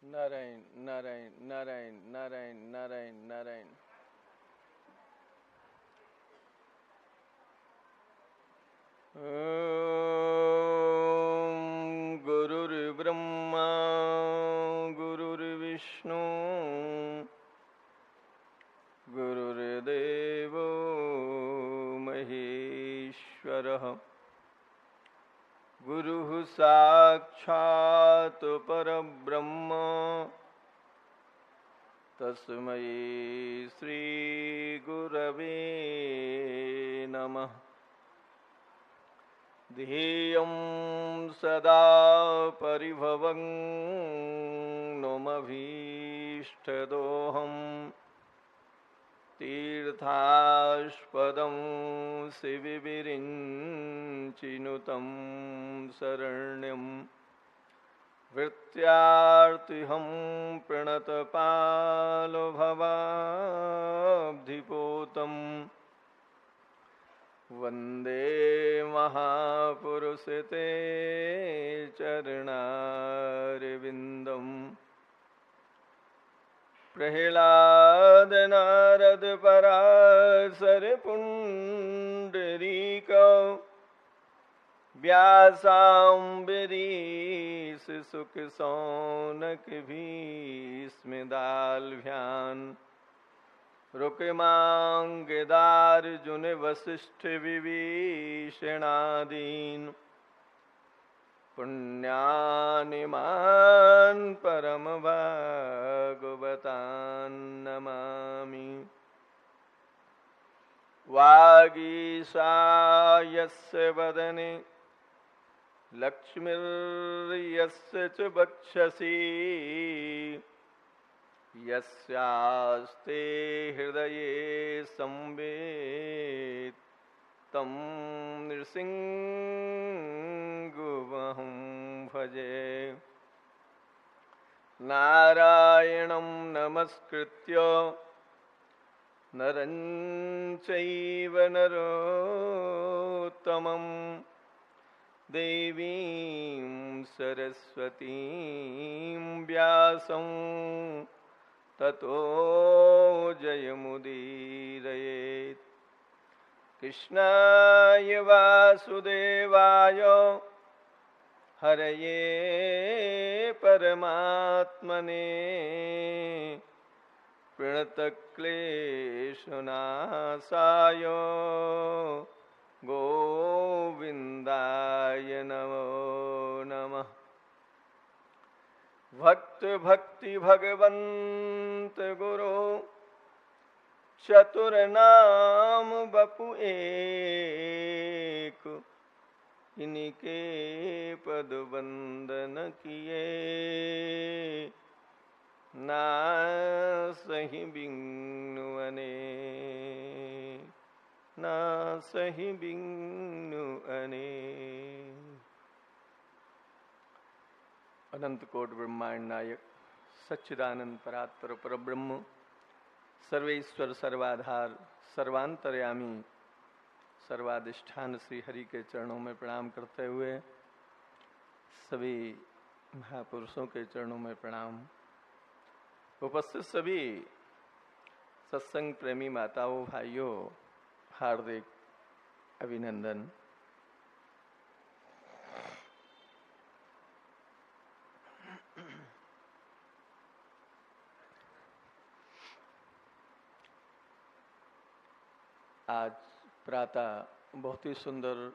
नारायण नारायण नारायण नारायण नारायण नारायण। ओम गुरुर्ब्रह्मा गुरुर्विष्णु गुरुर्देवो महेश्वरः गुरुः साक्षात् परब्रह्म तस्मै श्री गुरवे नमः। ध्येयं सदा परिभवग्नोमभीष्टदोहम् तीर्थास्पदं शिविविरिञ्चिनुतं शरण्यं वृत्त्यार्तिहं प्रणतपालो भवाब्धिपोतम् वन्दे महापुरुषते चरणारविन्दम्। प्रह्लाद नारद पराशर पुण्डरीक व्यासाम्बरीश सुख सौनक भीष्मदाल्भ्यान् रुक्माङ्गदार्जुन वसिष्ठ विभीषणादीन् पुण्यानिमान् परमभागवतान् नमामि। वागीशायस्य वदने लक्ष्मीर्यस्य च वक्षसि यस्यास्ते हृदये संवेद तं नृसिंहमहं भजे। नारायणं नमस्कृत्य नरं चैव नरोत्तमं देवीं सरस्वतीं व्यासं ततो जयमुदीरयेत्। कृष्णाय वासुदेवाय हरये परमात्मने प्रणतक्लेशनाशाय गोविन्दाय नमो नमः। भक्त भक्ति भगवंत गुरु चतुर नाम बपु एक, इनके पद वंदन किए नासहि बिनु अनेक, नासहि बिनु अनेक। अनंत कोट ब्रह्मांड नायक सच्चिदानंद परात्पर परब्रह्म सर्वेश्वर सर्वाधार सर्वांतर्यामी सर्वाधिष्ठान श्री हरि के चरणों में प्रणाम करते हुए सभी महापुरुषों के चरणों में प्रणाम। उपस्थित सभी सत्संग प्रेमी माताओं भाइयों हार्दिक अभिनंदन। आज प्रातः बहुत ही सुंदर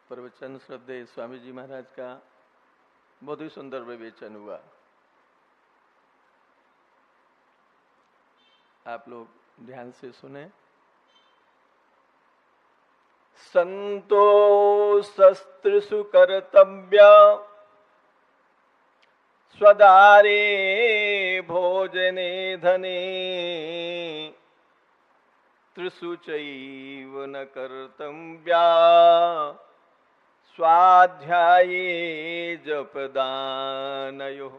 प्रवचन श्रद्धेय स्वामी जी महाराज का बहुत ही सुंदर विवेचन हुआ। आप लोग ध्यान से सुने। संतो शस्त्रसु कर्तव्य स्वदारे भोजने धने त्रिषु चैव न कर्तव्या स्वाध्याये जपदानयोः।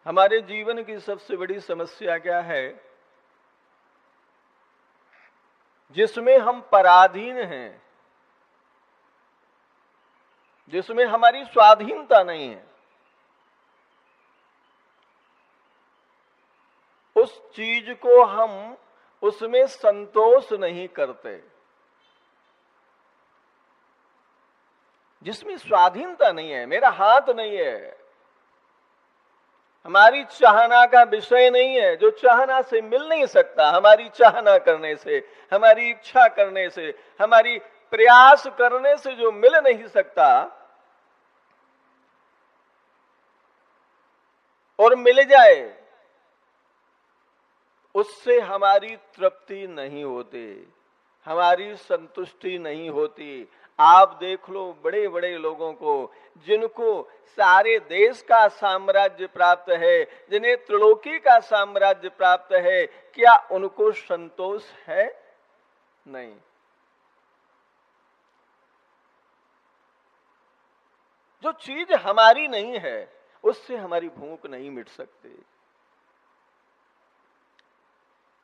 हमारे जीवन की सबसे बड़ी समस्या क्या है? जिसमें हम पराधीन हैं, जिसमें हमारी स्वाधीनता नहीं है, उस चीज को हम उसमें संतोष नहीं करते। जिसमें स्वाधीनता नहीं है, मेरा हाथ नहीं है, हमारी चाहना का विषय नहीं है, जो चाहना से मिल नहीं सकता, हमारी चाहना करने से, हमारी इच्छा करने से, हमारी प्रयास करने से जो मिल नहीं सकता और मिल जाए, उससे हमारी तृप्ति नहीं होती, हमारी संतुष्टि नहीं होती। आप देख लो बड़े बड़े लोगों को, जिनको सारे देश का साम्राज्य प्राप्त है, जिन्हें त्रिलोकी का साम्राज्य प्राप्त है, क्या उनको संतोष है? नहीं। जो चीज हमारी नहीं है उससे हमारी भूख नहीं मिट सकती,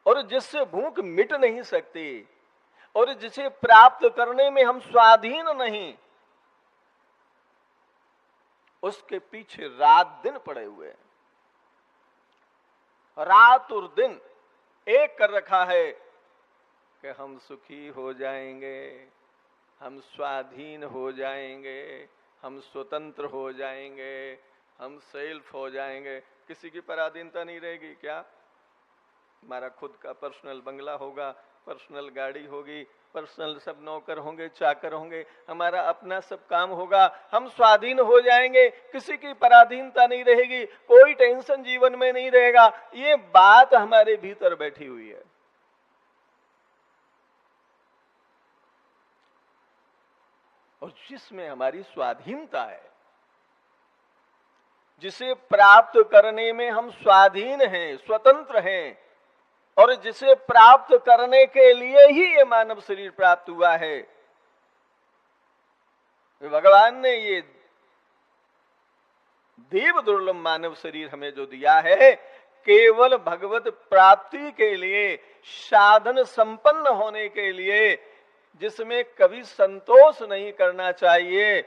और जिससे भूख मिट नहीं सकती और जिसे प्राप्त करने में हम स्वाधीन नहीं, उसके पीछे रात दिन पड़े हुए हैं। रात और दिन एक कर रखा है कि हम सुखी हो जाएंगे, हम स्वाधीन हो जाएंगे, हम स्वतंत्र हो जाएंगे, हम सेल्फ हो जाएंगे, किसी की पराधीनता नहीं रहेगी। क्या हमारा खुद का पर्सनल बंगला होगा, पर्सनल गाड़ी होगी, पर्सनल सब नौकर होंगे, चाकर होंगे, हमारा अपना सब काम होगा, हम स्वाधीन हो जाएंगे, किसी की पराधीनता नहीं रहेगी, कोई टेंशन जीवन में नहीं रहेगा। ये बात हमारे भीतर बैठी हुई है। और जिसमें हमारी स्वाधीनता है, जिसे प्राप्त करने में हम स्वाधीन हैं, स्वतंत्र हैं, और जिसे प्राप्त करने के लिए ही ये मानव शरीर प्राप्त हुआ है। भगवान ने ये देव दुर्लभ मानव शरीर हमें जो दिया है, केवल भगवत प्राप्ति के लिए, साधन संपन्न होने के लिए, जिसमें कभी संतोष नहीं करना चाहिए,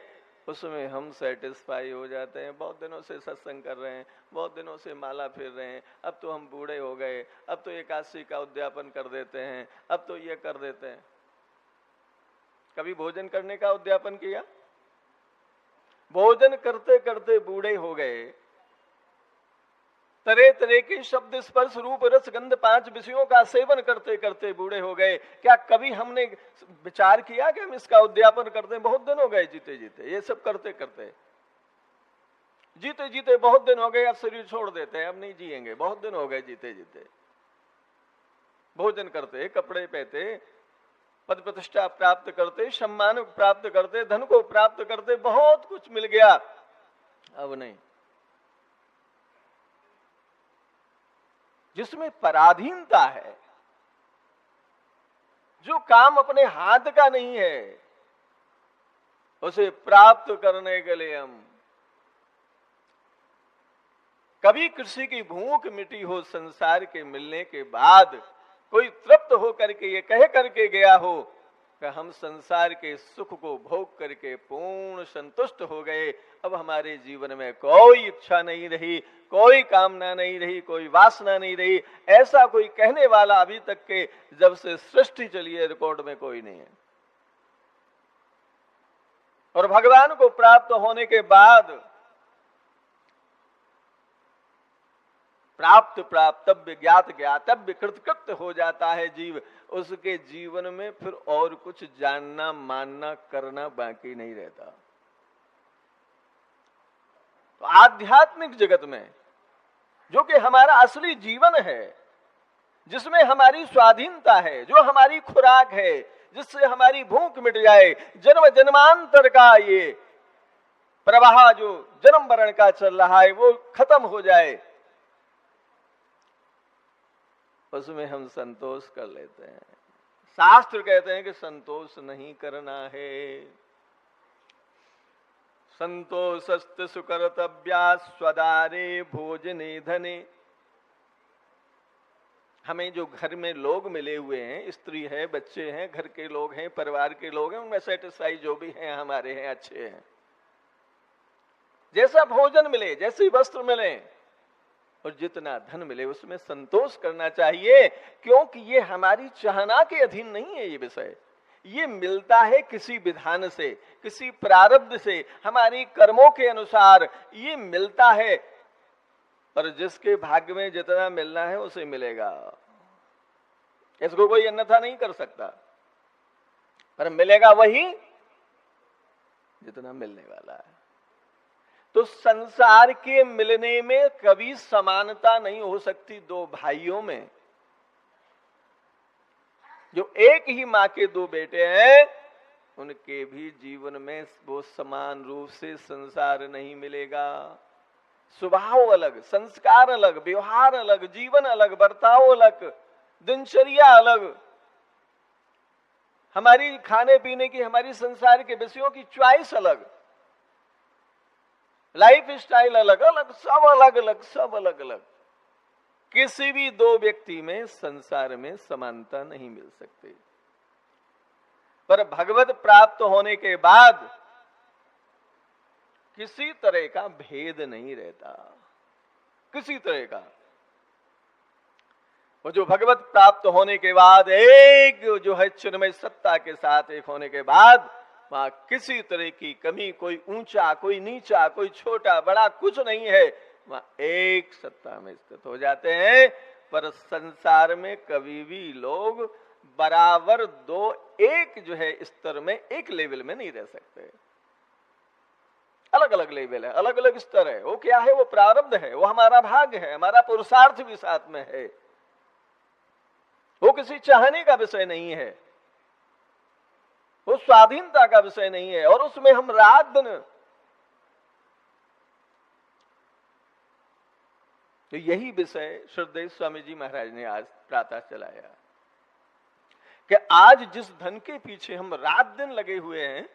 उसमें हम सेटिस्फाई हो जाते हैं। बहुत दिनों से सत्संग कर रहे हैं, बहुत दिनों से माला फिर रहे हैं, अब तो हम बूढ़े हो गए, अब तो एकादशी का उद्यापन कर देते हैं, अब तो ये कर देते हैं। कभी भोजन करने का उद्यापन किया? भोजन करते करते बूढ़े हो गए, तरह तरह के शब्द स्पर्श रूप रस गंध 5 विषयों का सेवन करते करते बूढ़े हो गए। क्या कभी हमने विचार किया कि हम इसका उद्यापन करते हैं? बहुत दिन हो गए जीते जीते, ये सब करते करते जीते जीते बहुत दिन हो गए, अब शरीर छोड़ देते हैं, अब नहीं जिएंगे, बहुत दिन हो गए जीते जीते। भोजन करते, कपड़े पहनते, पद प्रतिष्ठा प्राप्त करते, सम्मान प्राप्त करते, धन को प्राप्त करते, बहुत कुछ मिल गया, अब नहीं। जिसमें पराधीनता है, जो काम अपने हाथ का नहीं है, उसे प्राप्त करने के लिए हम कभी किसी की भूख मिटी हो संसार के मिलने के बाद, कोई तृप्त हो करके ये कह करके गया हो कि हम संसार के सुख को भोग करके पूर्ण संतुष्ट हो गए, अब हमारे जीवन में कोई इच्छा नहीं रही, कोई कामना नहीं रही, कोई वासना नहीं रही, ऐसा कोई कहने वाला अभी तक के जब से सृष्टि चली है रिकॉर्ड में कोई नहीं है। और भगवान को प्राप्त होने के बाद प्राप्त प्राप्तव्य ज्ञात ज्ञातव्य कृतकृत्य हो जाता है जीव, उसके जीवन में फिर और कुछ जानना मानना करना बाकी नहीं रहता। तो आध्यात्मिक जगत में जो कि हमारा असली जीवन है, जिसमें हमारी स्वाधीनता है, जो हमारी खुराक है, जिससे हमारी भूख मिट जाए, जन्म जन्मांतर का ये प्रवाह जो जन्म मरण का चल रहा है वो खत्म हो जाए, उसमें हम संतोष कर लेते हैं। शास्त्र कहते हैं कि संतोष नहीं करना है। संतोषस्त सुकर्तव्या स्वदारे भोजने धने। हमें जो घर में लोग मिले हुए हैं, स्त्री है, बच्चे हैं, घर के लोग हैं, परिवार के लोग हैं, उनमें सेटिस्फाई जो भी हैं हमारे हैं, अच्छे हैं, जैसा भोजन मिले, जैसे वस्त्र मिले और जितना धन मिले उसमें संतोष करना चाहिए, क्योंकि ये हमारी चाहना के अधीन नहीं है। ये विषय ये मिलता है किसी विधान से, किसी प्रारब्ध से, हमारी कर्मों के अनुसार ये मिलता है। पर जिसके भाग्य में जितना मिलना है उसे मिलेगा, इसको कोई अन्यथा नहीं कर सकता। पर मिलेगा वही जितना मिलने वाला है। तो संसार के मिलने में कभी समानता नहीं हो सकती दो भाइयों में। जो एक ही मां के दो बेटे हैं, उनके भी जीवन में वो समान रूप से संसार नहीं मिलेगा। स्वभाव अलग, संस्कार अलग, व्यवहार अलग, जीवन अलग, बर्ताव अलग, दिनचर्या अलग, हमारी खाने पीने की, हमारी संसार के विषयों की चॉइस अलग, लाइफ स्टाइल अलग अलग, सब अलग अलग, सब अलग अलग। किसी भी दो व्यक्ति में संसार में समानता नहीं मिल सकती। पर भगवत प्राप्त होने के बाद किसी तरह का भेद नहीं रहता, किसी तरह का। वो जो भगवत प्राप्त होने के बाद एक जो है चिन्मय सत्ता के साथ एक होने के बाद वहां किसी तरह की कमी, कोई ऊंचा, कोई नीचा, कोई छोटा बड़ा कुछ नहीं है, वहां एक सत्ता में स्थित हो जाते हैं। पर संसार में कभी भी लोग बराबर दो एक जो है स्तर में, एक लेवल में नहीं रह सकते। अलग अलग लेवल है, अलग अलग स्तर है। वो क्या है? वो प्रारब्ध है, वो हमारा भाग्य है, हमारा पुरुषार्थ भी साथ में है। वो किसी चाहने का विषय नहीं है, वो स्वाधीनता का विषय नहीं है, और उसमें हम रात दिन। तो यही विषय श्रद्धेय स्वामी जी महाराज ने आज प्रातः चलाया कि आज जिस धन के पीछे हम रात दिन लगे हुए हैं,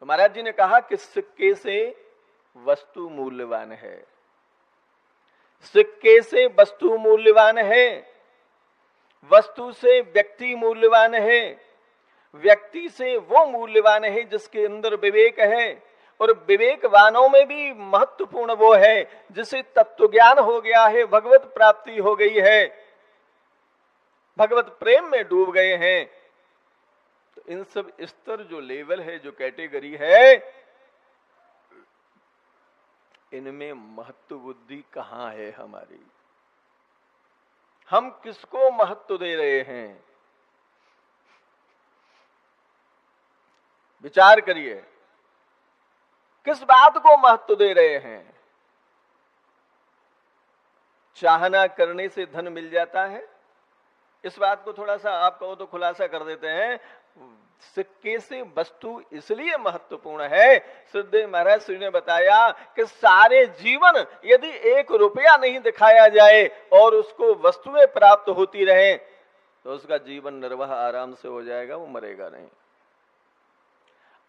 तो महाराज जी ने कहा कि सिक्के से वस्तु मूल्यवान है, सिक्के से वस्तु मूल्यवान है, वस्तु से व्यक्ति मूल्यवान है, व्यक्ति से वो मूल्यवान है जिसके अंदर विवेक है, और विवेकवानों में भी महत्वपूर्ण वो है जिसे तत्व ज्ञान हो गया है, भगवत प्राप्ति हो गई है, भगवत प्रेम में डूब गए हैं। तो इन सब स्तर जो लेवल है, जो कैटेगरी है, इनमें महत्व बुद्धि कहां है हमारी? हम किसको महत्व दे रहे हैं? विचार करिए, किस बात को महत्व दे रहे हैं? चाहना करने से धन मिल जाता है, इस बात को थोड़ा सा आप कहो तो खुलासा कर देते हैं। सिक्के से वस्तु इसलिए महत्वपूर्ण है, श्रद्धेय महाराज श्री ने बताया कि सारे जीवन यदि 1 रुपया नहीं दिखाया जाए और उसको वस्तुएं प्राप्त होती रहे तो उसका जीवन निर्वाह आराम से हो जाएगा, वो मरेगा नहीं।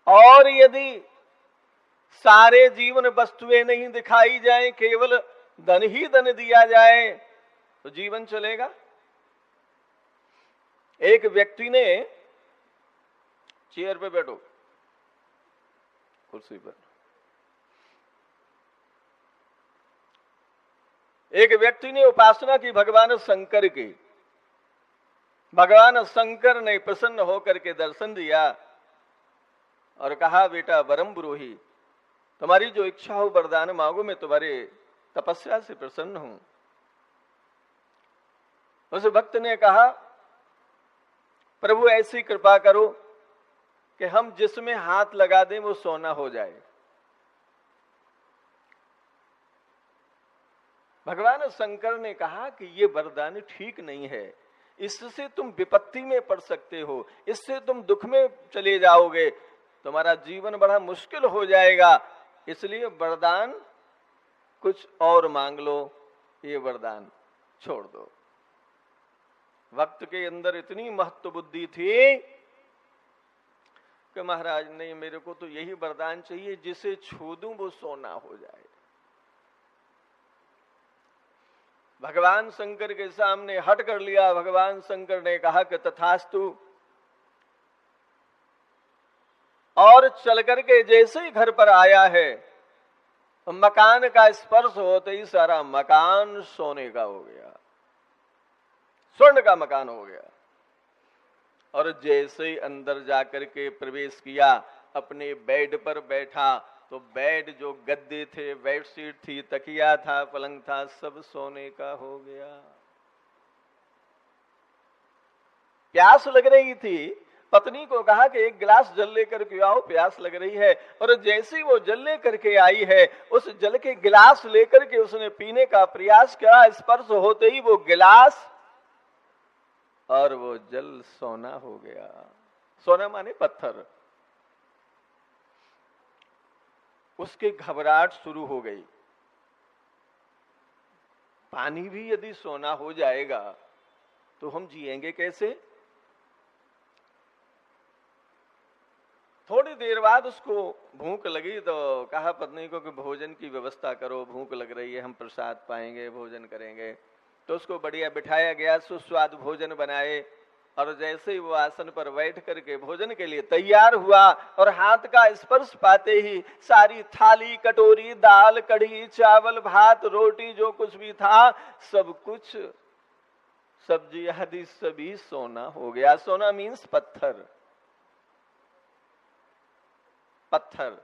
और यदि सारे जीवन वस्तुएं नहीं दिखाई जाए, केवल धन ही धन दिया जाए तो जीवन चलेगा। एक व्यक्ति ने, चेयर पे बैठो, कुर्सी पर, एक व्यक्ति ने उपासना की भगवान शंकर की। भगवान शंकर ने प्रसन्न होकर के दर्शन दिया और कहा, बेटा वरम ब्रूहि, तुम्हारी जो इच्छा हो वरदान मांगो, मैं तुम्हारे तपस्या से प्रसन्न हूं। उस भक्त ने कहा, प्रभु ऐसी कृपा करो कि हम जिसमें हाथ लगा दें वो सोना हो जाए। भगवान शंकर ने कहा कि ये वरदान ठीक नहीं है, इससे तुम विपत्ति में पड़ सकते हो, इससे तुम दुख में चले जाओगे, तुम्हारा जीवन बड़ा मुश्किल हो जाएगा, इसलिए वरदान कुछ और मांग लो, ये वरदान छोड़ दो। वक्त के अंदर इतनी महत्व बुद्धि थी कि महाराज ने, मेरे को तो यही वरदान चाहिए, जिसे छू दूं वो सोना हो जाए। भगवान शंकर के सामने हट कर लिया। भगवान शंकर ने कहा कि तथास्तु, और चल करके जैसे ही घर पर आया है, मकान का स्पर्श होते ही सारा मकान सोने का हो गया, स्वर्ण का मकान हो गया। और जैसे ही अंदर जाकर के प्रवेश किया, अपने बेड पर बैठा, तो बेड जो गद्दे थे, बेडशीट थी, तकिया था, पलंग था, सब सोने का हो गया। प्यास लग रही थी, पत्नी को कहा कि एक गिलास जल लेकर के आओ, प्यास लग रही है। और जैसे ही वो जल लेकर के आई है, उस जल के गिलास लेकर के उसने पीने का प्रयास किया, स्पर्श होते ही वो गिलास और वो जल सोना हो गया। सोना माने पत्थर। उसके घबराहट शुरू हो गई। पानी भी यदि सोना हो जाएगा तो हम जिएंगे कैसे? थोड़ी देर बाद उसको भूख लगी तो कहा पत्नी को कि भोजन की व्यवस्था करो, भूख लग रही है, हम प्रसाद पाएंगे, भोजन करेंगे। तो उसको बढ़िया बिठाया गया, सुस्वादु भोजन बनाए, और जैसे ही वो आसन पर बैठ करके भोजन के लिए तैयार हुआ और हाथ का स्पर्श पाते ही सारी थाली, कटोरी, दाल, कढ़ी, चावल, भात, रोटी, जो कुछ भी था, सब कुछ, सब्जी आदि सभी सोना हो गया। सोना मीन्स पत्थर। पत्थर।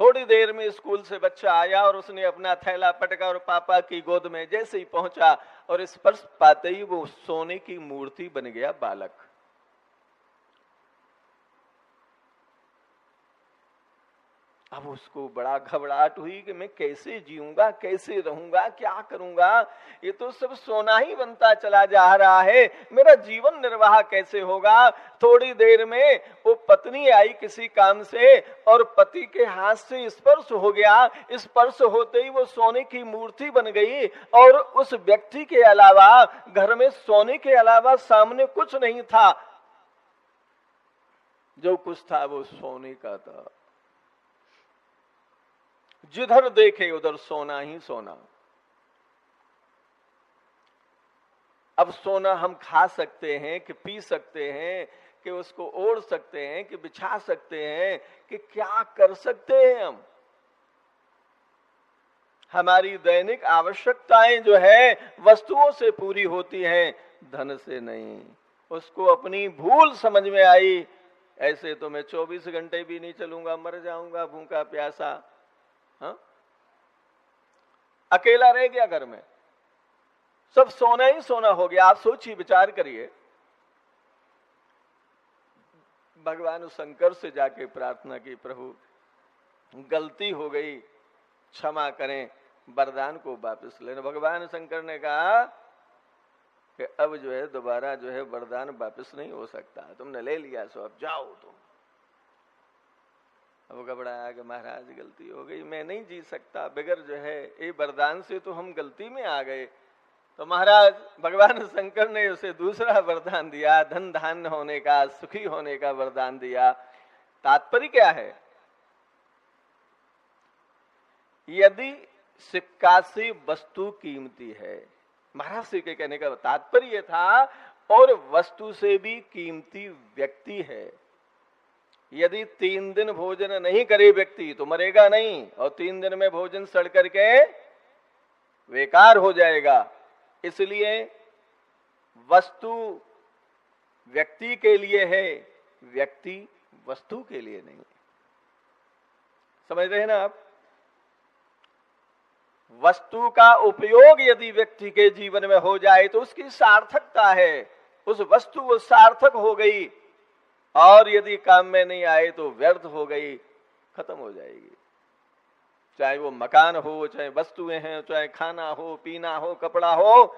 थोड़ी देर में स्कूल से बच्चा आया और उसने अपना थैला पटका और पापा की गोद में जैसे ही पहुंचा और स्पर्श पाते ही वो सोने की मूर्ति बन गया बालक। अब उसको बड़ा घबराहट हुई कि मैं कैसे जीऊंगा, कैसे रहूंगा, क्या करूंगा, ये तो सब सोना ही बनता चला जा रहा है, मेरा जीवन निर्वाह कैसे होगा। थोड़ी देर में वो पत्नी आई किसी काम से और पति के हाथ से स्पर्श हो गया। स्पर्श होते ही वो सोने की मूर्ति बन गई और उस व्यक्ति के अलावा घर में सोने के अलावा सामने कुछ नहीं था, जो कुछ था वो सोने का था। जिधर देखे उधर सोना ही सोना। अब सोना हम खा सकते हैं कि पी सकते हैं कि उसको ओढ़ सकते हैं कि बिछा सकते हैं कि क्या कर सकते हैं हम। हमारी दैनिक आवश्यकताएं जो है वस्तुओं से पूरी होती हैं, धन से नहीं। उसको अपनी भूल समझ में आई, ऐसे तो मैं 24 घंटे भी नहीं चलूंगा, मर जाऊंगा भूखा प्यासा। हाँ? अकेला रह गया घर में, सब सोना ही सोना हो गया। आप सोचिए, विचार करिए। भगवान शंकर से जाके प्रार्थना की, प्रभु गलती हो गई, क्षमा करें, वरदान को वापस लेना। भगवान शंकर ने कहा कि अब जो है दोबारा जो है वरदान वापस नहीं हो सकता, तुमने ले लिया सो अब जाओ तुम। अब घबराया कि महाराज गलती हो गई, मैं नहीं जी सकता बगैर जो है ये वरदान से, तो हम गलती में आ गए। तो महाराज भगवान शंकर ने उसे दूसरा वरदान दिया, धन धान्य होने का, सुखी होने का वरदान दिया। तात्पर्य क्या है? यदि सिक्का से वस्तु कीमती है, महाराज श्री के कहने का तात्पर्य था, और वस्तु से भी कीमती व्यक्ति है। यदि 3 दिन भोजन नहीं करे व्यक्ति तो मरेगा नहीं, और 3 दिन में भोजन सड़ करके बेकार हो जाएगा। इसलिए वस्तु व्यक्ति के लिए है, व्यक्ति वस्तु के लिए नहीं। समझ रहे हैं ना आप? वस्तु का उपयोग यदि व्यक्ति के जीवन में हो जाए तो उसकी सार्थकता है, उस वस्तु वो सार्थक हो गई, और यदि काम में नहीं आए तो व्यर्थ हो गई, खत्म हो जाएगी। चाहे वो मकान हो, चाहे वस्तुएं हैं, चाहे खाना हो, पीना हो, कपड़ा हो,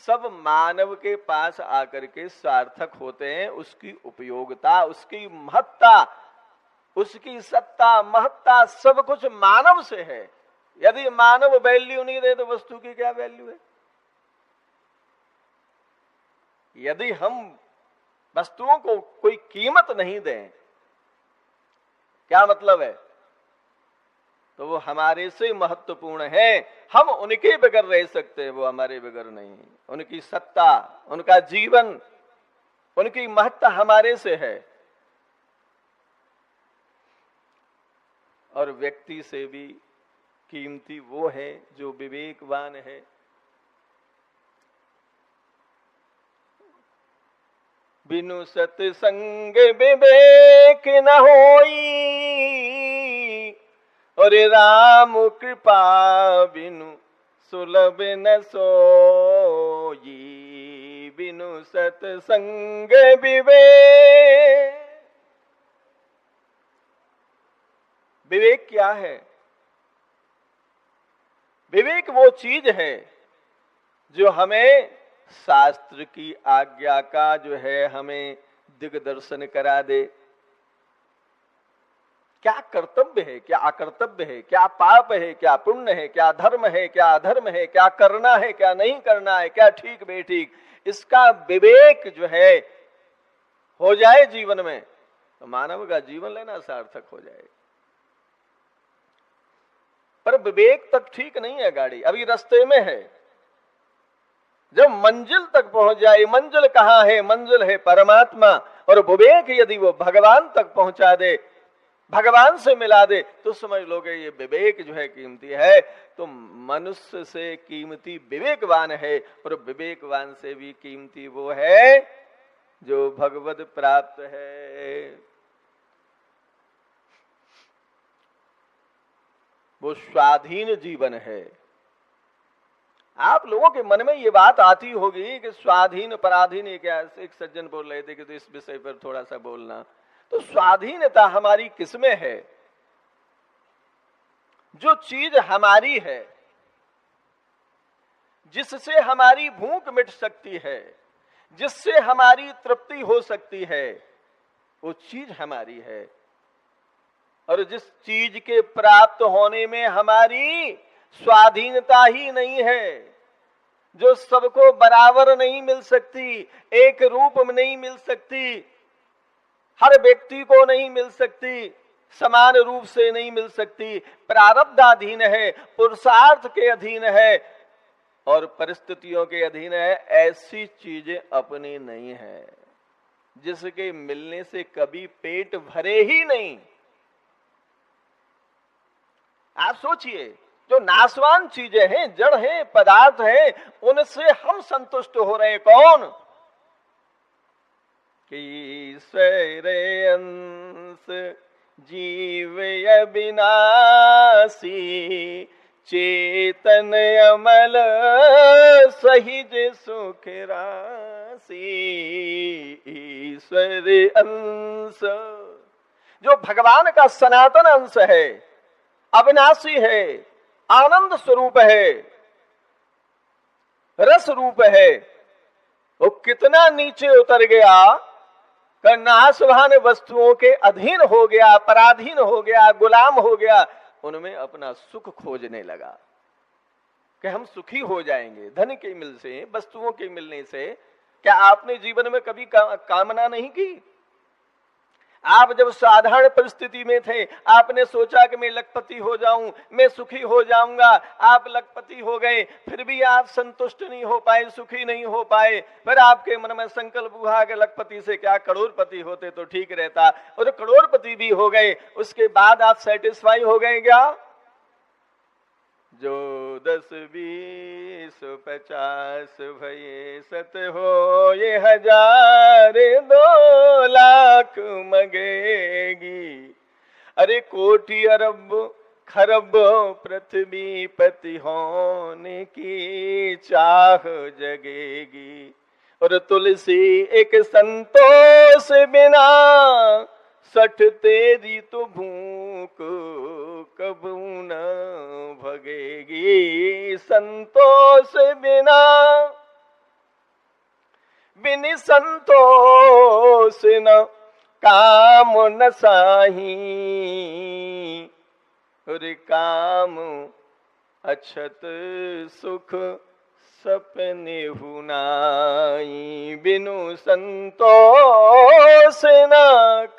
सब मानव के पास आकर के सार्थक होते हैं। उसकी उपयोगिता, उसकी महत्ता, उसकी सत्ता, महत्ता सब कुछ मानव से है। यदि मानव वैल्यू नहीं दे तो वस्तु की क्या वैल्यू है? यदि हम वस्तुओं को कोई कीमत नहीं दें, क्या मतलब है? तो वो हमारे से महत्वपूर्ण है, हम उनके बगैर रह सकते हैं, वो हमारे बगैर नहीं। उनकी सत्ता, उनका जीवन, उनकी महत्ता हमारे से है। और व्यक्ति से भी कीमती वो है जो विवेकवान है। बिनु सत्संग विवेक न होई, और राम कृपा बिनु सुलभ न सोई। बिनु सत्संग विवेक। विवेक क्या है? विवेक वो चीज है जो हमें शास्त्र की आज्ञा का जो है हमें दिग्दर्शन करा दे। क्या कर्तव्य है, क्या अकर्तव्य है, क्या पाप है, क्या पुण्य है, क्या धर्म है, क्या अधर्म है, क्या करना है, क्या नहीं करना है, क्या ठीक बेठीक, इसका विवेक जो है हो जाए जीवन में तो मानव का जीवन लेना सार्थक हो जाए। पर विवेक तक ठीक नहीं है गाड़ी, अभी रास्ते में है। जब मंजिल तक पहुंच जाए, मंजिल कहां है? मंजिल है परमात्मा। और विवेक यदि वो भगवान तक पहुंचा दे, भगवान से मिला दे, तो समझ लोगे ये विवेक जो है कीमती है। तो मनुष्य से कीमती विवेकवान है, और विवेकवान से भी कीमती वो है जो भगवत प्राप्त है। वो स्वाधीन जीवन है। आप लोगों के मन में ये बात आती होगी कि स्वाधीन पराधीन, ये क्या? एक सज्जन बोल रहे थे कि तो इस विषय पर थोड़ा सा बोलना। तो स्वाधीनता हमारी किसमें है? जो चीज हमारी है, जिससे हमारी भूख मिट सकती है, जिससे हमारी तृप्ति हो सकती है, वो चीज हमारी है। और जिस चीज के प्राप्त होने में हमारी स्वाधीनता ही नहीं है, जो सबको बराबर नहीं मिल सकती, एक रूप में नहीं मिल सकती, हर व्यक्ति को नहीं मिल सकती, समान रूप से नहीं मिल सकती, प्रारब्धाधीन है, पुरुषार्थ के अधीन है और परिस्थितियों के अधीन है, ऐसी चीजें अपनी नहीं है जिसके मिलने से कभी पेट भरे ही नहीं। आप सोचिए, जो नाशवान चीजें हैं, जड़ हैं, पदार्थ हैं, उनसे हम संतुष्ट हो रहे कौन? कि ईश्वर अंश जीव अविनाशी, चेतन अमल सहिज सुख राशि। ईश्वर अंश जो भगवान का सनातन अंश है, अविनाशी है, आनंद स्वरूप है, रस रूप है, वो कितना नीचे उतर गया, नाशवान वस्तुओं के अधीन हो गया, पराधीन हो गया, गुलाम हो गया, उनमें अपना सुख खोजने लगा कि हम सुखी हो जाएंगे धन के मिल से, वस्तुओं के मिलने से। क्या आपने जीवन में कभी कामना नहीं की? आप जब साधारण परिस्थिति में थे, आपने सोचा कि मैं लखपति हो जाऊं, मैं सुखी हो जाऊंगा। आप लखपति हो गए, फिर भी आप संतुष्ट नहीं हो पाए, सुखी नहीं हो पाए। फिर आपके मन में संकल्प हुआ कि लखपति से क्या करोड़पति होते तो ठीक रहता, और करोड़पति भी हो गए। उसके बाद आप सेटिस्फाई हो गए क्या? जो 10 20 50 भये सत हो, ये 1000 2 लाख मगेगी। अरे कोटि अरब खरब पृथ्वी पति होने की चाह जगेगी। और तुलसी एक संतोष बिना, 60 तेरी तो भूख कबू न भगेगी। संतोष बिना, बिन संतोष न काम न साही। और काम अछत सुख सपने हुनाई। बिनु संतोष न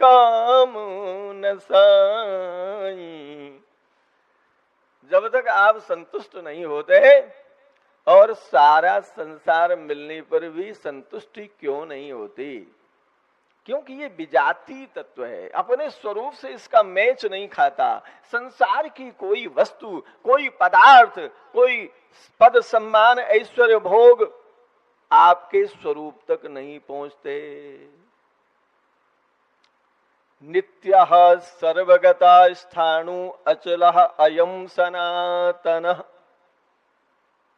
काम न साई। जब तक आप संतुष्ट नहीं होते, और सारा संसार मिलने पर भी संतुष्टि क्यों नहीं होती? क्योंकि ये विजातीय तत्व है, अपने स्वरूप से इसका मैच नहीं खाता। संसार की कोई वस्तु, कोई पदार्थ, कोई पद सम्मान ऐश्वर्य भोग आपके स्वरूप तक नहीं पहुंचते। नित्यः सर्वगता स्थाणु अचलः अयं सनातनः,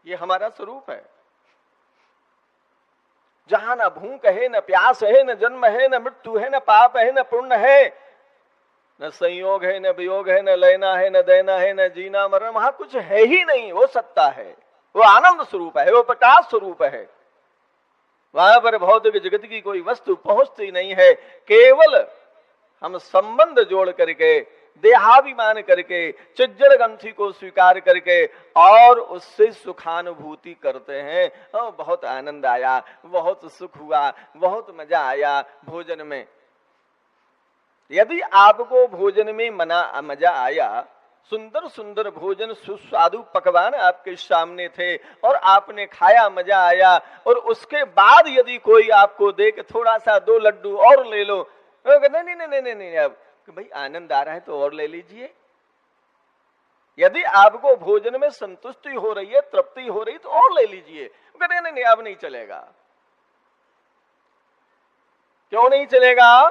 ये हमारा स्वरूप है। जहां न भूख है, न प्यास है, न जन्म है, न मृत्यु है, न पाप है, न पुण्य है, न संयोग है, न वियोग है, न लेना है, न देना है, न जीना मरना, वहां कुछ है ही नहीं। वो सत्ता है, वो आनंद स्वरूप है, वो प्रकाश स्वरूप है। वहां पर भौतिक जगत की कोई वस्तु पहुंचती नहीं है। केवल हम संबंध जोड़ करके, देहाभिमान करके, चिज्जड़ ग्रंथि को स्वीकार करके और उससे सुखानुभूति करते हैं। बहुत आनंद आया, बहुत सुख हुआ, बहुत मजा आया भोजन में। यदि आपको भोजन में मजा आया, सुंदर सुंदर भोजन, सुस्वादु पकवान आपके सामने थे और आपने खाया, मजा आया, और उसके बाद यदि कोई आपको दे के थोड़ा सा 2 लड्डू और ले लो, नहीं नहीं नहीं नहीं नहीं, अब भाई आनंद आ रहा है तो और ले लीजिए। यदि आपको भोजन में संतुष्टि हो रही है, तृप्ति हो रही, तो और ले लीजिए। नहीं नहीं नहीं, अब नहीं चलेगा। क्यों नहीं चलेगा?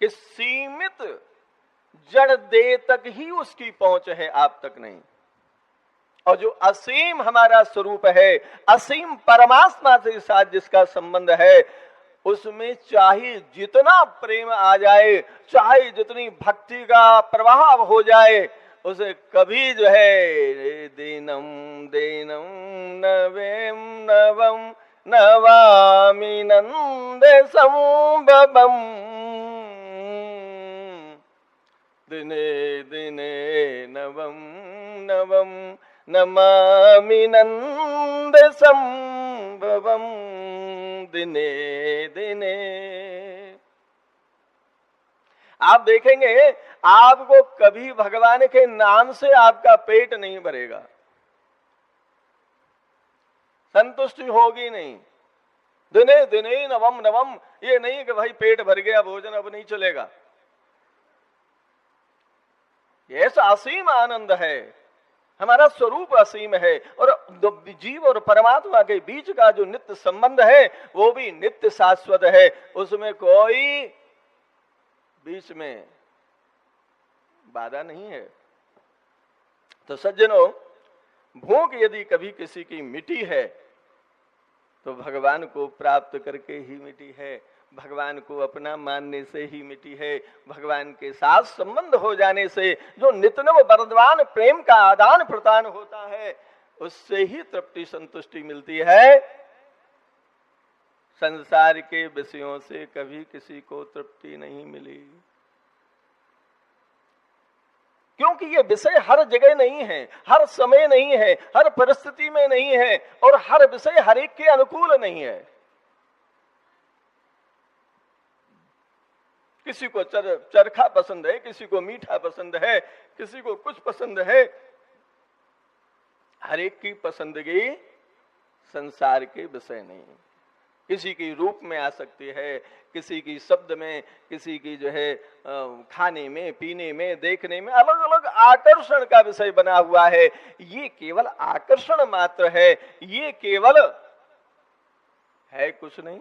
कि सीमित जड़ देह तक ही उसकी पहुंच है, आप तक नहीं। और जो असीम हमारा स्वरूप है, असीम परमात्मा के साथ जिसका संबंध है, उसमें चाहे जितना प्रेम आ जाए, चाहे जितनी भक्ति का प्रभाव हो जाए, उसे कभी जो है दीनम दीनम नवेम नवम नवामि नंद संभवम, दिने दिने नवम नवम नमामि नंद संभवम, दिने दिने। आप देखेंगे आपको कभी भगवान के नाम से आपका पेट नहीं भरेगा, संतुष्टि होगी नहीं। दिने दिने नवम नवम, ये नहीं कि भाई पेट भर गया, भोजन अब नहीं चलेगा। ये ऐसा असीम आनंद है, हमारा स्वरूप असीम है। और जीव और परमात्मा के बीच का जो नित्य संबंध है, वो भी नित्य शाश्वत है। उसमें कोई बीच में बाधा नहीं है। तो सज्जनों, भूख यदि कभी किसी की मिटी है तो भगवान को प्राप्त करके ही मिटी है, भगवान को अपना मानने से ही मिटी है। भगवान के साथ संबंध हो जाने से जो नित्यनव वरदान प्रेम का आदान प्रदान होता है, उससे ही तृप्ति संतुष्टि मिलती है। संसार के विषयों से कभी किसी को तृप्ति नहीं मिली, क्योंकि ये विषय हर जगह नहीं है, हर समय नहीं है, हर परिस्थिति में नहीं है, और हर विषय हर एक के अनुकूल नहीं है। किसी को चरखा पसंद है, किसी को मीठा पसंद है, किसी को कुछ पसंद है। हर एक की पसंदगी संसार के विषय नहीं। किसी की रूप में आ सकती है, किसी की शब्द में, किसी की जो है खाने में, पीने में, देखने में, अलग अलग आकर्षण का विषय बना हुआ है। ये केवल आकर्षण मात्र है, ये केवल है कुछ नहीं।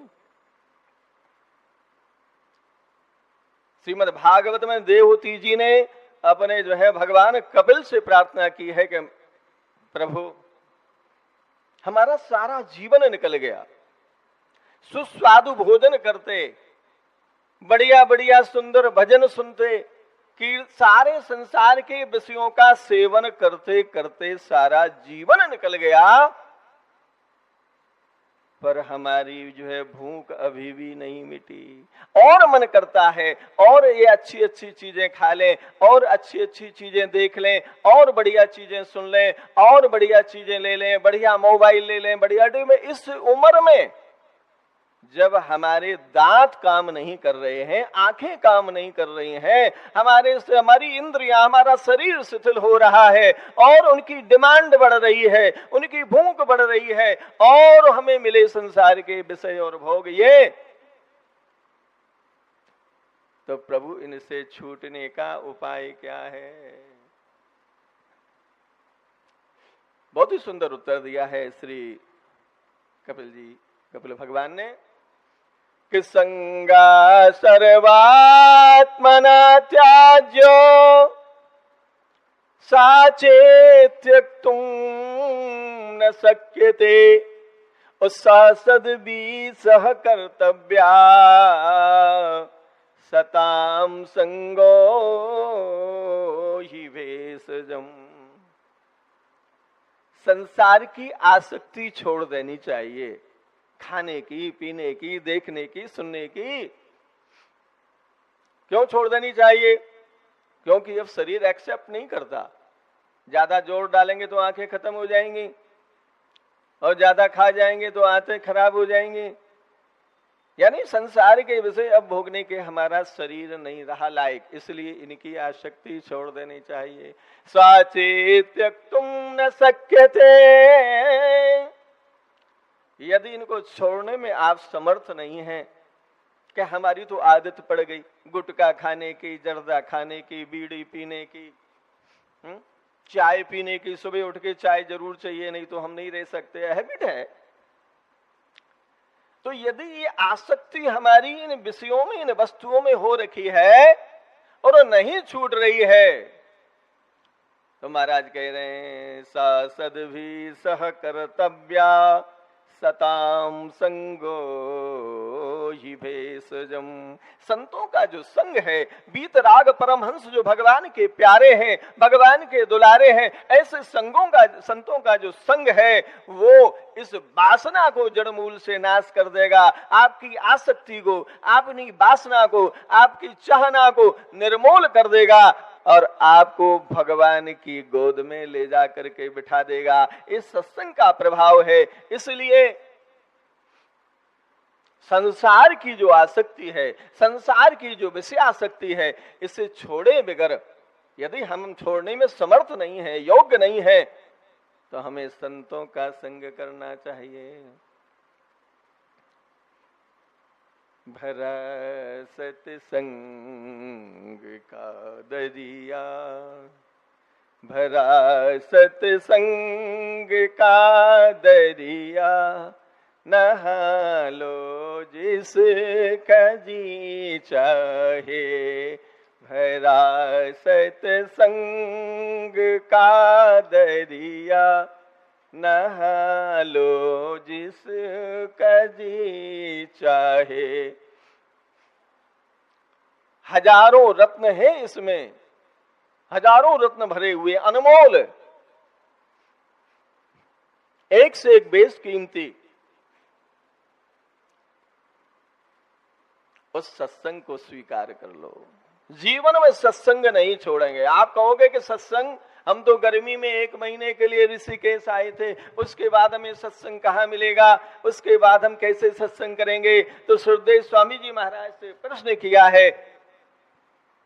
श्रीमद् भागवत में देवहूति जी ने अपने जो है भगवान कपिल से प्रार्थना की है कि प्रभु, हमारा सारा जीवन निकल गया, सुस्वादु भोजन करते, बढ़िया बढ़िया सुंदर भजन सुनते, कि सारे संसार के विषयों का सेवन करते करते सारा जीवन निकल गया, पर हमारी जो है भूख अभी भी नहीं मिटी। और मन करता है और ये अच्छी अच्छी चीजें खा लें, और अच्छी अच्छी चीजें देख लें, और बढ़िया चीजें सुन लें, और बढ़िया चीजें ले लें, बढ़िया मोबाइल ले लें, बढ़िया में। इस उम्र में जब हमारे दांत काम नहीं कर रहे हैं, आंखें काम नहीं कर रही हैं, हमारी इंद्रियां, हमारा शरीर शिथिल हो रहा है, और उनकी डिमांड बढ़ रही है, उनकी भूख बढ़ रही है, और हमें मिले संसार के विषय और भोग, ये तो प्रभु इनसे छूटने का उपाय क्या है? बहुत ही सुंदर उत्तर दिया है श्री कपिल भगवान ने कि संगा सर्वात्मना त्याज्यो साचे त्यक्तुं न शक्यते सदबी सह कर्तव्या सताम संगो ही भेषजम। संसार की आसक्ति छोड़ देनी चाहिए, खाने की, पीने की, देखने की, सुनने की। क्यों छोड़ देनी चाहिए? क्योंकि अब शरीर एक्सेप्ट नहीं करता। ज्यादा जोर डालेंगे तो आंखें खत्म हो जाएंगी, और ज्यादा खा जाएंगे तो आंतें खराब हो जाएंगी। यानी संसार के विषय अब भोगने के हमारा शरीर नहीं रहा लायक, इसलिए इनकी आसक्ति छोड़ देनी चाहिए। स्वाचे त्यक्तुं न शक्यते, यदि इनको छोड़ने में आप समर्थ नहीं हैं, कि हमारी तो आदत पड़ गई गुटखा खाने की, जर्दा खाने की, बीड़ी पीने की, चाय पीने की, सुबह उठ के चाय जरूर चाहिए, नहीं तो हम नहीं रह सकते, हैबिट है। तो यदि ये आसक्ति हमारी इन विषयों में, इन वस्तुओं में हो रखी है और नहीं छूट रही है, तो महाराज कह रहे हैं सदभी सह कर्तव्या सताम संगो ही भेषजम। संतों का जो संग है, बीतराग परमहंस जो भगवान के प्यारे हैं, भगवान के दुलारे हैं, ऐसे संतों का जो संग है वो इस वासना को जड़मूल से नाश कर देगा। आपकी आसक्ति को, अपनी वासना को, आपकी चाहना को निर्मूल कर देगा और आपको भगवान की गोद में ले जा करके बिठा देगा। इस सत्संग का प्रभाव है। इसलिए संसार की जो आसक्ति है, संसार की जो विषय आसक्ति है, इसे छोड़े बगैर यदि हम छोड़ने में समर्थ नहीं है, योग्य नहीं है, तो हमें संतों का संग करना चाहिए। भरा सत्संग का दरिया, भरा सत्संग का दरिया, नहा लो जिसका जी चाहे। भरा सत्संग का दरिया, नहा लो जिसका जी चाहे। हजारों रत्न है इसमें, हजारों रत्न भरे हुए, अनमोल, एक से एक बेशकीमती। उस सत्संग को स्वीकार कर लो। जीवन में सत्संग नहीं छोड़ेंगे। आप कहोगे कि सत्संग, हम तो गर्मी में 1 महीने के लिए ऋषिकेश आए थे, उसके बाद हमें सत्संग कहाँ मिलेगा, उसके बाद हम कैसे सत्संग करेंगे? तो सुखदेव स्वामी जी महाराज से प्रश्न किया है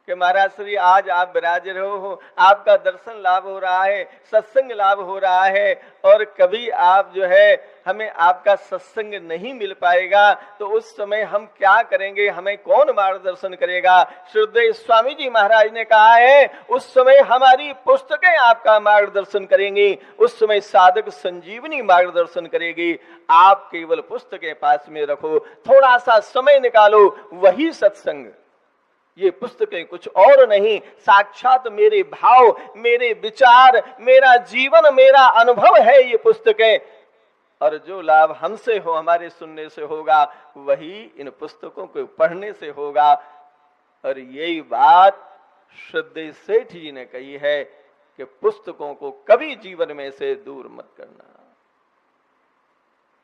कि महाराज श्री आज आप विराज रहे हो, आपका दर्शन लाभ हो रहा है, सत्संग लाभ हो रहा है, और कभी आप जो है हमें आपका सत्संग नहीं मिल पाएगा, तो उस समय हम क्या करेंगे, हमें कौन मार्गदर्शन करेगा? सुखदेव स्वामी जी महाराज ने कहा है उस समय हमारी पुस्तकें आपका मार्गदर्शन करेंगी, उस समय साधक संजीवनी मार्गदर्शन करेगी। आप केवल पुस्तकें पास में रखो, थोड़ा सा समय निकालो, वही सत्संग। ये पुस्तकें कुछ और नहीं, साक्षात मेरे भाव, मेरे विचार, मेरा जीवन, मेरा अनुभव है ये पुस्तकें। और जो लाभ हमसे हो, हमारे सुनने से होगा, वही इन पुस्तकों को पढ़ने से होगा। और यही बात श्रद्धेय सेठ जी ने कही है कि पुस्तकों को कभी जीवन में से दूर मत करना।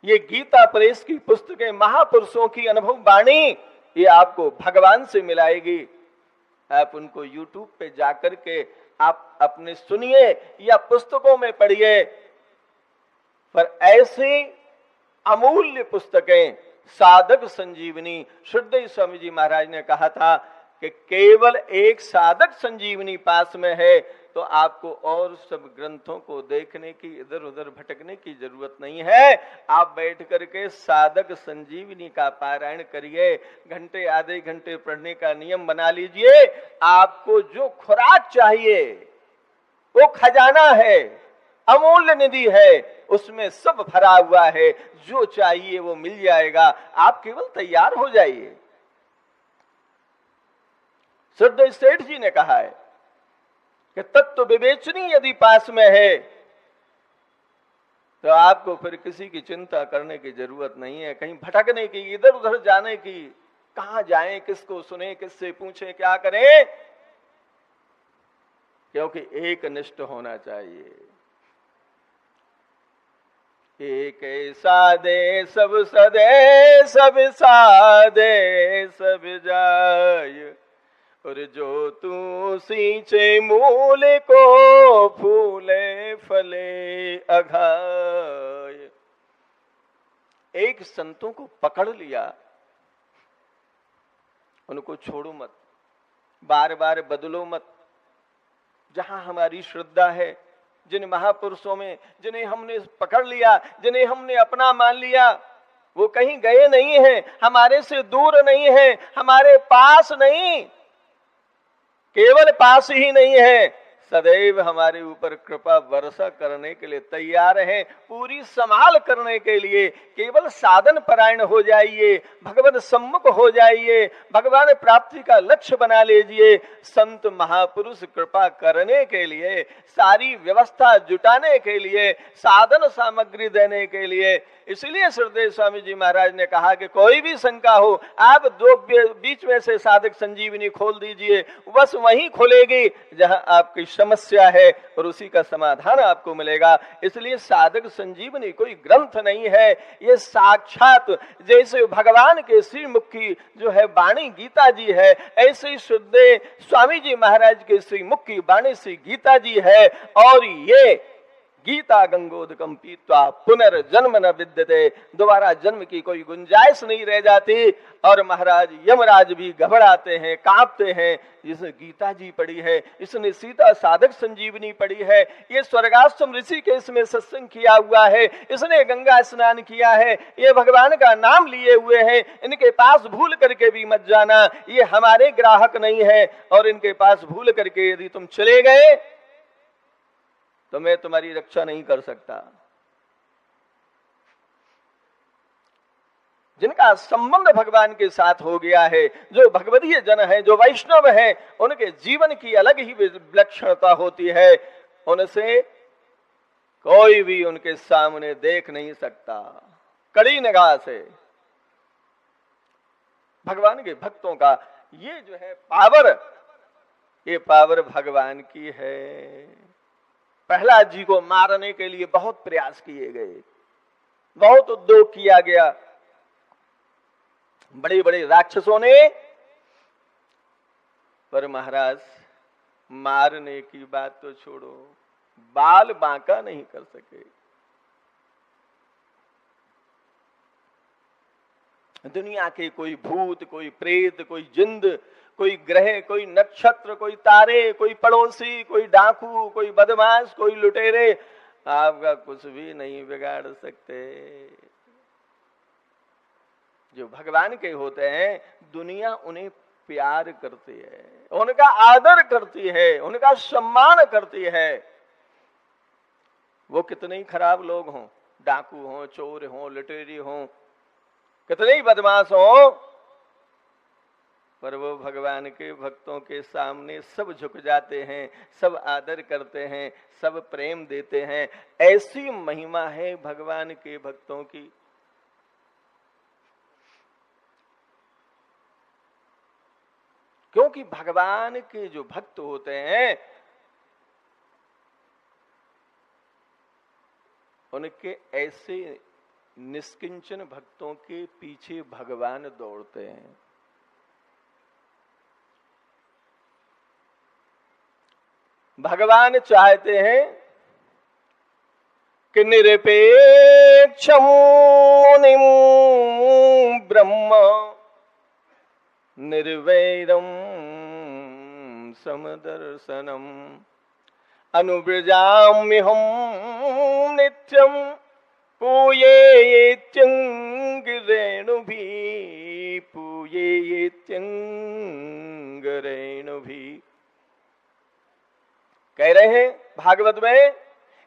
ये गीता प्रेस की पुस्तकें, महापुरुषों की अनुभव वाणी, ये आपको भगवान से मिलाएगी। आप उनको YouTube पे जाकर के आप अपने सुनिए या पुस्तकों में पढ़िए, पर ऐसी अमूल्य पुस्तकें, साधक संजीवनी। श्रद्धेय स्वामी जी महाराज ने कहा था कि केवल एक साधक संजीवनी पास में है तो आपको और सब ग्रंथों को देखने की, इधर उधर भटकने की जरूरत नहीं है। आप बैठ करके साधक संजीवनी का पारायण करिए, घंटे आधे घंटे पढ़ने का नियम बना लीजिए। आपको जो खुराक चाहिए वो खजाना है, अमूल्य निधि है, उसमें सब भरा हुआ है, जो चाहिए वो मिल जाएगा। आप केवल तैयार हो जाइए। श्रद्धेय सेठ जी ने कहा है कि तत्व विवेचनी यदि पास में है तो आपको फिर किसी की चिंता करने की जरूरत नहीं है, कहीं भटकने की, इधर उधर जाने की। कहां जाएं, किसको सुने, किससे पूछें, क्या करें, क्योंकि एक निष्ठ होना चाहिए। एक साधे सब सदे, सब साधे सब जाय, और जो तू सींचे मूल को, फूले फले अघाय। एक संतों को पकड़ लिया, उनको छोड़ो मत, बार बार बदलो मत। जहां हमारी श्रद्धा है, जिन महापुरुषों में जिन्हें हमने पकड़ लिया, जिन्हें हमने अपना मान लिया, वो कहीं गए नहीं हैं, हमारे से दूर नहीं है, हमारे पास नहीं, केवल पास ही नहीं है, सदैव हमारे ऊपर कृपा वर्षा करने के लिए तैयार है, पूरी संभाल करने के लिए। केवल साधन परायण हो जाइए, भगवान सम्मुख हो जाइए, भगवान प्राप्ति का लक्ष्य बना लीजिए। संत महापुरुष कृपा करने के लिए, सारी व्यवस्था जुटाने के लिए, साधन सामग्री देने के लिए। इसलिए श्रद्धेय स्वामी जी महाराज ने कहा कि कोई भी शंका हो, आप दो बीच में से साधक संजीवनी खोल दीजिए, बस वहीं खुलेगी जहां आपकी समस्या है, और उसी का समाधान आपको मिलेगा। इसलिए साधक संजीवनी कोई ग्रंथ नहीं है, ये साक्षात जैसे भगवान के श्रीमुख की जो है वाणी गीता जी है, ऐसे ही श्रद्धेय स्वामी जी महाराज के श्रीमुख की वाणी श्री गीता जी है। और ये गीता गंगोदकम पीत्वा पुनर्जन्म न विद्यते, दोबारा जन्म की कोई गुंजाइश नहीं रह जाती। और महाराज यमराज भी घबराते हैं, कांपते हैं। जिसने गीता जी पढ़ी है, इसने सीता साधक संजीवनी पढ़ी है, ये स्वर्गाश्रम ऋषि के इसमें सत्संग किया हुआ है, इसने गंगा स्नान किया है, ये भगवान का नाम लिए हुए हैं, इनके पास भूल करके भी मत जाना, ये हमारे ग्राहक नहीं है। और इनके पास भूल करके यदि तुम चले गए तो मैं तुम्हारी रक्षा नहीं कर सकता। जिनका संबंध भगवान के साथ हो गया है, जो भगवदीय जन है, जो वैष्णव है, उनके जीवन की अलग ही विलक्षणता होती है। उनसे कोई भी उनके सामने देख नहीं सकता, कड़ी निगाह से। भगवान के भक्तों का ये जो है पावर, ये पावर भगवान की है। प्रहलाद जी को मारने के लिए बहुत प्रयास किए गए, बहुत उद्योग किया गया, बड़े बड़े राक्षसों ने, पर महाराज मारने की बात तो छोड़ो, बाल बांका नहीं कर सके। दुनिया के कोई भूत, कोई प्रेत, कोई जिंद, कोई ग्रह, कोई नक्षत्र, कोई तारे, कोई पड़ोसी, कोई डाकू, कोई बदमाश, कोई लुटेरे आपका कुछ भी नहीं बिगाड़ सकते। जो भगवान के होते हैं, दुनिया उन्हें प्यार करती है, उनका आदर करती है, उनका सम्मान करती है। वो कितने ही खराब लोग हों, डाकू हों, चोर हों, लुटेरी हों, कितने ही बदमाश हों, पर वो भगवान के भक्तों के सामने सब झुक जाते हैं, सब आदर करते हैं, सब प्रेम देते हैं। ऐसी महिमा है भगवान के भक्तों की। क्योंकि भगवान के जो भक्त होते हैं, उनके ऐसे निष्किंचन भक्तों के पीछे भगवान दौड़ते हैं। भगवान चाहते हैं कि निरपेक्षं मुनिं ब्रह्म निर्वैरं समदर्शनम अनुव्रजाम्यहं नित्यं पूयेत्यंगिरेणुभिः पूयेत्यंगिरेणुभिः। कह रहे हैं भागवत में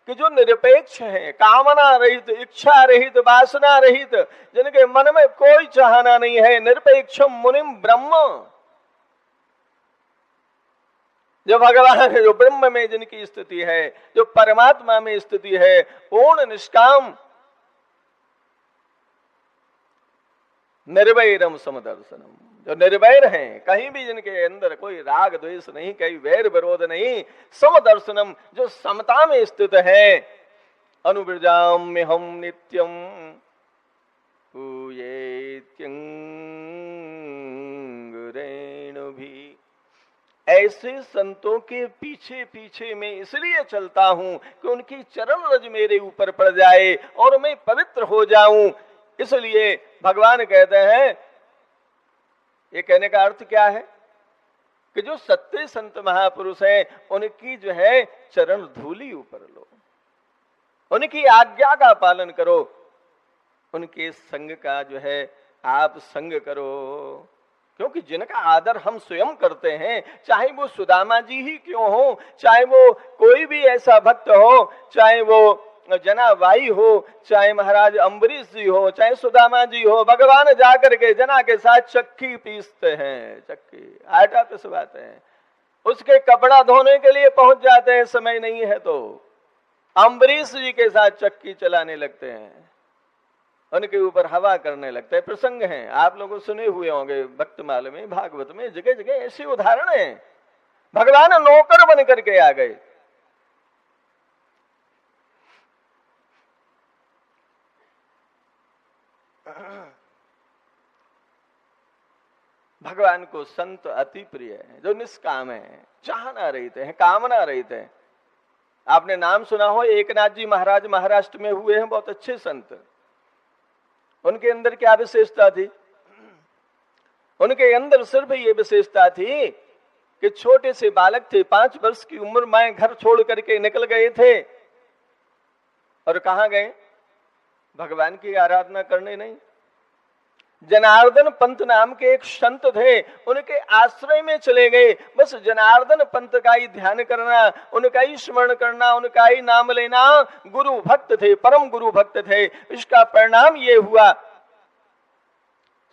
कि जो निरपेक्ष है, कामना रहित, इच्छा रहित, वासना रहित, जिनके मन में कोई चाहना नहीं है, निरपेक्षम मुनिम ब्रह्म, जो भगवान है, जो ब्रह्म में जिनकी स्थिति है, जो परमात्मा में स्थिति है, पूर्ण निष्काम निर्वैरम समदर्शनम, जो निर्वैर हैं, कहीं भी जिनके अंदर कोई राग द्वेष नहीं, कहीं वैर विरोध नहीं, समदर्शनम, जो समता में स्थित है। अनुव्रजाम्यहं नित्यं पूयेत्यंगिरेणुभिः। ऐसे संतों के पीछे पीछे मैं इसलिए चलता हूं कि उनकी चरण रज मेरे ऊपर पड़ जाए और मैं पवित्र हो जाऊं। इसलिए भगवान कहते हैं, ये कहने का अर्थ क्या है कि जो सत्य संत महापुरुष हैं उनकी जो है चरण धूली ऊपर लो, उनकी आज्ञा का पालन करो, उनके संग का जो है आप संग करो। क्योंकि जिनका आदर हम स्वयं करते हैं, चाहे वो सुदामा जी ही क्यों हो, चाहे वो कोई भी ऐसा भक्त हो, चाहे वो जनाबाई हो, चाहे महाराज अम्बरीश जी हो, चाहे सुदामा जी हो, भगवान जाकर के जना के साथ चक्की पीसते हैं, चक्की आटा पिसवाते हैं, उसके कपड़ा धोने के लिए पहुंच जाते हैं, समय नहीं है तो अम्बरीश जी के साथ चक्की चलाने लगते हैं, उनके ऊपर हवा करने लगते हैं। प्रसंग हैं, आप लोगों सुने हुए होंगे, भक्तमाल में, भागवत में, जगह जगह ऐसे उदाहरण हैं। भगवान नौकर बन करके आ गए। भगवान को संत अति प्रिय है, जो निष्काम है, चाहना रहते हैं, कामना रहते हैं। आपने नाम सुना हो, एकनाथ जी महाराज महाराष्ट्र में हुए हैं, बहुत अच्छे संत। उनके अंदर क्या विशेषता थी? उनके अंदर सिर्फ ये विशेषता थी कि छोटे से बालक थे, 5 वर्ष की उम्र में घर छोड़ करके निकल गए थे। और कहां गए? भगवान की आराधना करने नहीं। जनार्दन पंत नाम के एक संत थे, उनके आश्रय में चले गए। बस जनार्दन पंत का ही ध्यान करना, उनका ही स्मरण करना, उनका ही नाम लेना। गुरु भक्त थे, परम गुरु भक्त थे। इसका परिणाम ये हुआ,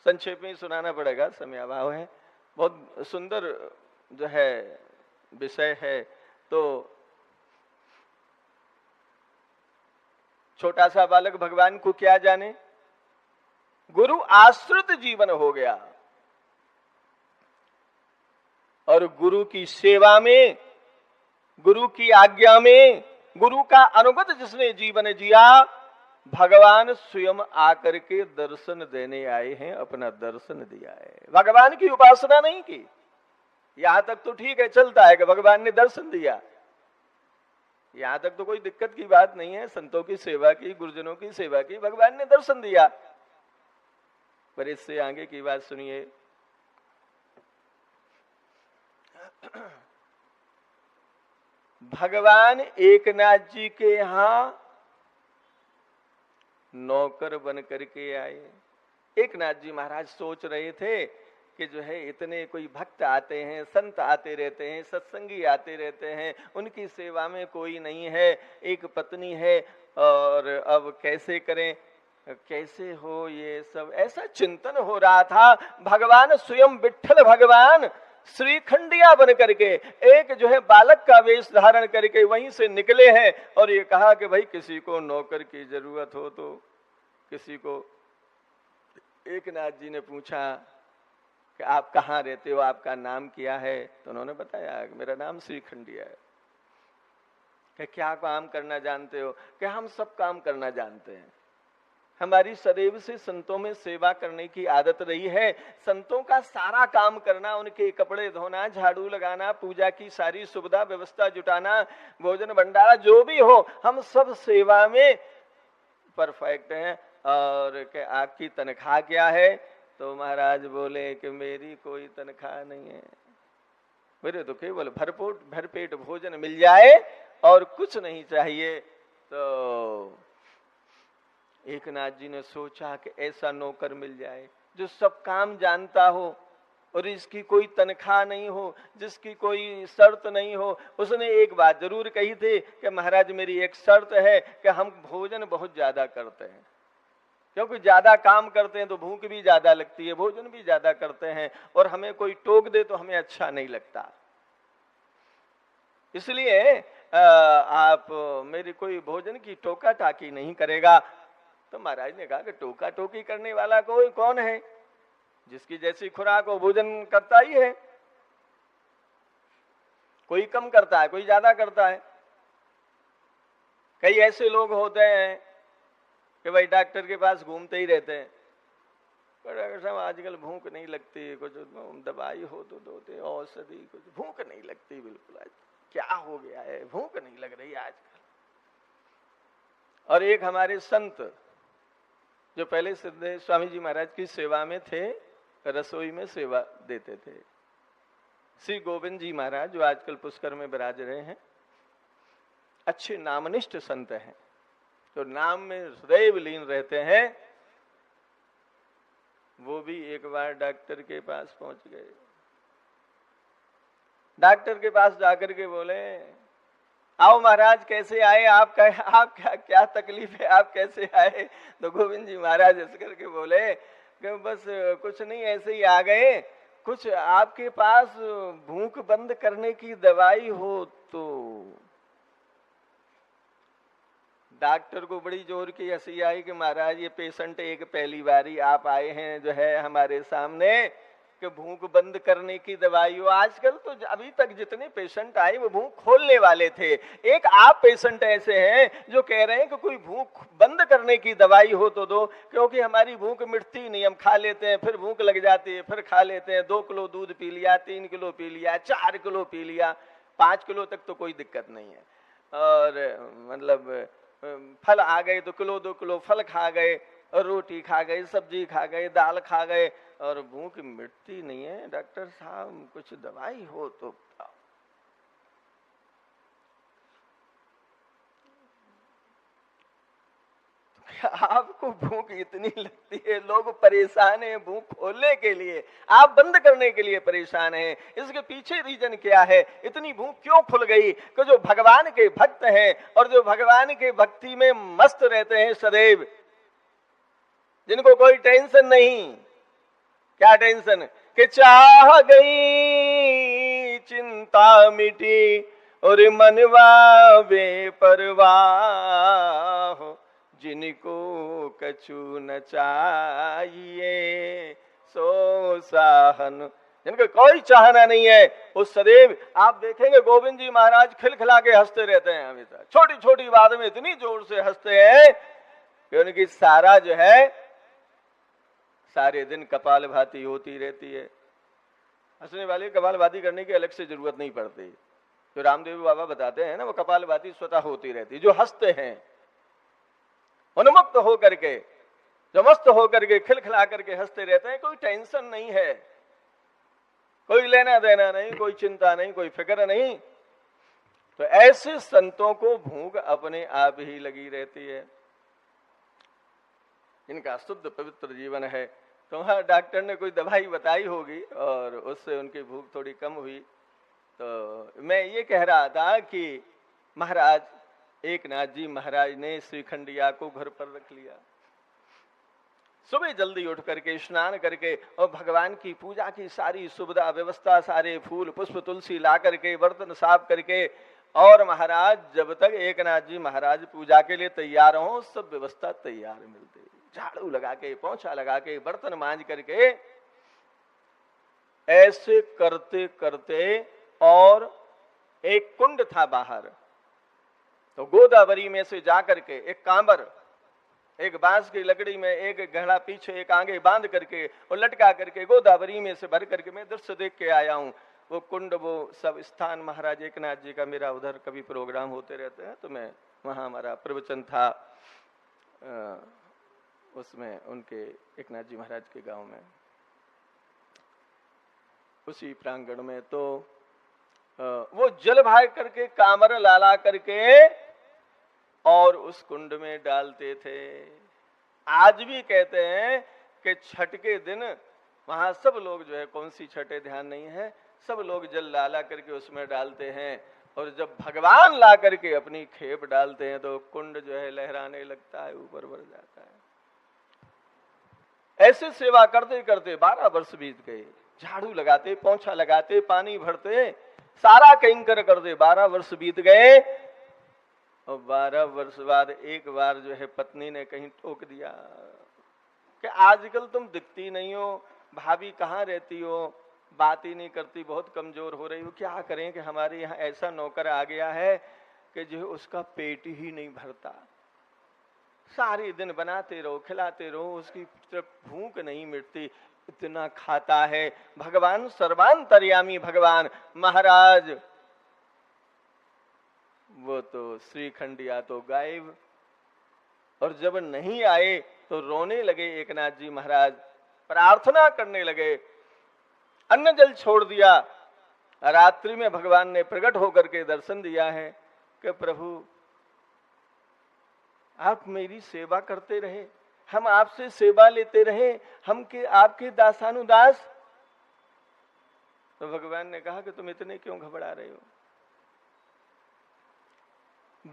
संक्षेप में सुनाना पड़ेगा, समय अभाव है। बहुत सुंदर जो है विषय है। तो छोटा सा बालक भगवान को क्या जाने, गुरु आश्रित जीवन हो गया। और गुरु की सेवा में, गुरु की आज्ञा में, गुरु का अनुगत जिसने जीवन जिया, भगवान स्वयं आकर के दर्शन देने आए हैं, अपना दर्शन दिया है। भगवान की उपासना नहीं की। यहां तक तो ठीक है, चलता है कि भगवान ने दर्शन दिया, यहां तक तो कोई दिक्कत की बात नहीं है। संतों की सेवा की, गुरुजनों की सेवा की, भगवान ने दर्शन दिया। पर इससे आगे की बात सुनिए। भगवान एकनाथ जी के यहां नौकर बन करके आए। एकनाथ जी महाराज सोच रहे थे कि जो है इतने कोई भक्त आते हैं, संत आते रहते हैं, सत्संगी आते रहते हैं, उनकी सेवा में कोई नहीं है, एक पत्नी है, और अब कैसे करें, कैसे हो, ये सब ऐसा चिंतन हो रहा था। भगवान स्वयं विठ्ठल भगवान श्रीखंडिया बन करके, एक जो है बालक का वेश धारण करके वहीं से निकले हैं। और ये कहा कि भाई किसी को नौकर की जरूरत हो तो किसी को। एकनाथ जी ने पूछा कि आप कहाँ रहते हो, आपका नाम क्या है? तो उन्होंने बताया कि मेरा नाम श्रीखंडिया है। कि क्या काम करना जानते हो? कि हम सब काम करना जानते हैं, हमारी सदैव से संतों में सेवा करने की आदत रही है। संतों का सारा काम करना, उनके कपड़े धोना, झाड़ू लगाना, पूजा की सारी सुविधा व्यवस्था जुटाना, भोजन भंडारा जो भी हो, हम सब सेवा में परफेक्ट हैं। और कि आपकी तनख्वाह क्या है? तो महाराज बोले कि मेरी कोई तनख्वाह नहीं है। मेरे तो केवल भरपेट भोजन मिल जाए और कुछ नहीं चाहिए। तो एकनाथ जी ने सोचा कि ऐसा नौकर मिल जाए जो सब काम जानता हो और इसकी कोई तनख्वाह नहीं हो, जिसकी कोई शर्त नहीं हो। उसने एक बात जरूर कही थी कि महाराज मेरी एक शर्त है कि हम भोजन बहुत ज्यादा करते हैं, क्योंकि ज्यादा काम करते हैं तो भूख भी ज्यादा लगती है, भोजन भी ज्यादा करते हैं, और हमें कोई टोक दे तो हमें अच्छा नहीं लगता। इसलिए आप मेरी कोई भोजन की टोका टाकी नहीं करेगा। तो महाराज ने कहा कि टोका टोकी करने वाला कोई कौन है, जिसकी जैसी खुराक हो भोजन करता ही है। कोई कम करता है, कोई ज्यादा करता है। कई ऐसे लोग होते हैं कि भाई डॉक्टर के पास घूमते ही रहते हैं, पर डॉक्टर साहब आजकल भूख नहीं लगती, कुछ दवाई हो तो दो दे, औषधि, कुछ भूख नहीं लगती बिल्कुल, आज क्या हो गया है, भूख नहीं लग रही आजकल। और एक हमारे संत जो पहले सिद्धेश्वर स्वामी जी महाराज की सेवा में थे, रसोई में सेवा देते थे, श्री गोविंद जी महाराज जो आजकल पुष्कर में विराज रहे हैं, अच्छे नामनिष्ठ संत हैं, तो नाम में सदैव लीन रहते हैं। वो भी एक बार डॉक्टर के पास पहुंच गए। डॉक्टर के पास जाकर के बोले, आओ महाराज कैसे आए, आप क्या तकलीफ है, आप कैसे आए। तो गोविंद जी महाराज ऐसे करके बोले कि बस कुछ नहीं, ऐसे ही आ गए, कुछ आपके पास भूख बंद करने की दवाई हो तो। डॉक्टर को बड़ी जोर की हंसी आई कि महाराज ये पेशेंट एक पहली बारी आप आए हैं जो है हमारे सामने कि भूख बंद करने की दवाई हो। आजकल तो अभी तक जितने पेशेंट आए वो भूख खोलने वाले थे, एक आप पेशेंट ऐसे हैं जो कह रहे हैं कि कोई भूख बंद करने की दवाई हो तो दो, क्योंकि हमारी भूख मिटती नहीं, हम खा लेते हैं, फिर भूख लग जाती है, फिर खा लेते हैं, 2 किलो दूध पी लिया, 3 किलो पी लिया, 4 किलो पी लिया, 5 किलो तक तो कोई दिक्कत नहीं है। और मतलब फल आ गए तो किलो 2 किलो फल खा गए, और रोटी खा गए, सब्जी खा गए, दाल खा गए, और भूख मिटती नहीं है। डॉक्टर साहब कुछ दवाई हो तो बताओ। आपको भूख इतनी लगती है, लोग परेशान हैं भूख खोलने के लिए, आप बंद करने के लिए परेशान हैं। इसके पीछे रीजन क्या है, इतनी भूख क्यों खुल गई? कि जो भगवान के भक्त हैं और जो भगवान के भक्ति में मस्त रहते हैं सदैव, जिनको कोई टेंशन नहीं। क्या टेंशन? कि चाह गई चिंता मिटी और मनवा बेपरवाह, जिनको कछु न चाहिए सो साहन। जिनको कोई चाहना नहीं है वो सदैव, आप देखेंगे गोविंद जी महाराज खिलखिला के हंसते रहते हैं हमेशा, छोटी छोटी बात में इतनी जोर से हंसते हैं कि उनकी सारा जो है सारे दिन कपालभाति होती रहती है। हंसने वाले कपालभाति करने की अलग से जरूरत नहीं पड़ती, जो रामदेव बाबा बताते हैं ना, वो कपालभाति स्वतः होती रहती। जो हंसते हैं उन्मुक्त होकर के, जो मस्त होकर के खिलखिला करके हंसते रहते हैं, कोई टेंशन नहीं है, कोई लेना देना नहीं, कोई चिंता नहीं, कोई फिक्र नहीं। तो ऐसे संतों को भूख अपने आप ही लगी रहती है, इनका शुद्ध पवित्र जीवन है। तो वहां डॉक्टर ने कोई दवाई बताई होगी और उससे उनकी भूख थोड़ी कम हुई। तो मैं ये कह रहा था कि महाराज एकनाथ जी महाराज ने श्रीखंडिया को घर पर रख लिया। सुबह जल्दी उठ करके स्नान करके और भगवान की पूजा की सारी सुविधा व्यवस्था, सारे फूल पुष्प तुलसी ला करके, बर्तन साफ करके, और महाराज जब तक एकनाथ जी महाराज पूजा के लिए तैयार हो सब व्यवस्था तैयार मिलती, झाड़ू लगा के, पोंछा लगा के, बर्तन मांज करके, ऐसे करते करते, और एक कुंड था बाहर, तो गोदावरी में से जाकर के एक कांबर, एक बांस की लकड़ी में एक घड़ा पीछे एक आगे बांध करके और लटका करके गोदावरी में से भर करके मैं दृश्य देख के आया हूं। वो कुंड, वो सब स्थान महाराज एकनाथ जी का, मेरा उधर कभी प्रोग्राम होते रहते हैं तो मैं वहां, हमारा प्रवचन था उसमें उनके एकनाथ जी महाराज के गांव में, उसी प्रांगण में। तो वो जल भाग करके कामर लाला करके और उस कुंड में डालते थे। आज भी कहते हैं कि छठ के दिन वहां सब लोग जो है, कौन सी छठ है ध्यान नहीं है, सब लोग जल लाला करके उसमें डालते हैं, और जब भगवान ला करके अपनी खेप डालते हैं तो कुंड जो है लहराने लगता है, ऊपर बढ़ जाता है। ऐसे सेवा करते करते 12 वर्ष बीत गए। झाड़ू लगाते, पोंछा लगाते, पानी भरते, सारा कैंकर करते, 12 वर्ष बीत गए। और 12 वर्ष बाद एक बार जो है पत्नी ने कहीं टोक दिया कि आजकल तुम दिखती नहीं हो, भाभी कहाँ रहती हो, बात ही नहीं करती, बहुत कमजोर हो रही हो, क्या करें कि हमारे यहाँ ऐसा नौकर आ गया है कि जो उसका पेट ही नहीं भरता, सारे दिन बनाते रहो, खिलाते रहो, उसकी तरफ भूख नहीं मिटती, इतना खाता है। भगवान सर्वांतर्यामी भगवान महाराज वो तो श्रीखंड या तो गायब, और जब नहीं आए तो रोने लगे एकनाथ जी महाराज, प्रार्थना करने लगे, अन्न जल छोड़ दिया। रात्रि में भगवान ने प्रकट होकर के दर्शन दिया है कि प्रभु आप मेरी सेवा करते रहे, हम आपसे सेवा लेते रहे, हम के आपके दासानुदास। तो भगवान ने कहा कि तुम इतने क्यों घबरा रहे हो,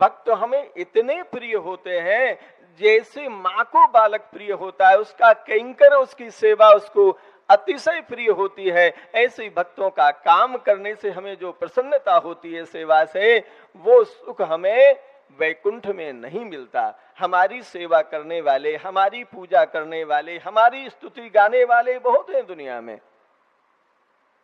भक्त हमें इतने प्रिय होते हैं जैसे माँ को बालक प्रिय होता है, उसका कैंकर, उसकी सेवा उसको अतिशय प्रिय होती है। ऐसे ही भक्तों का काम करने से हमें जो प्रसन्नता होती है सेवा से, वो सुख हमें वैकुंठ में नहीं मिलता। हमारी सेवा करने वाले, हमारी पूजा करने वाले, हमारी स्तुति गाने वाले बहुत हैं दुनिया में,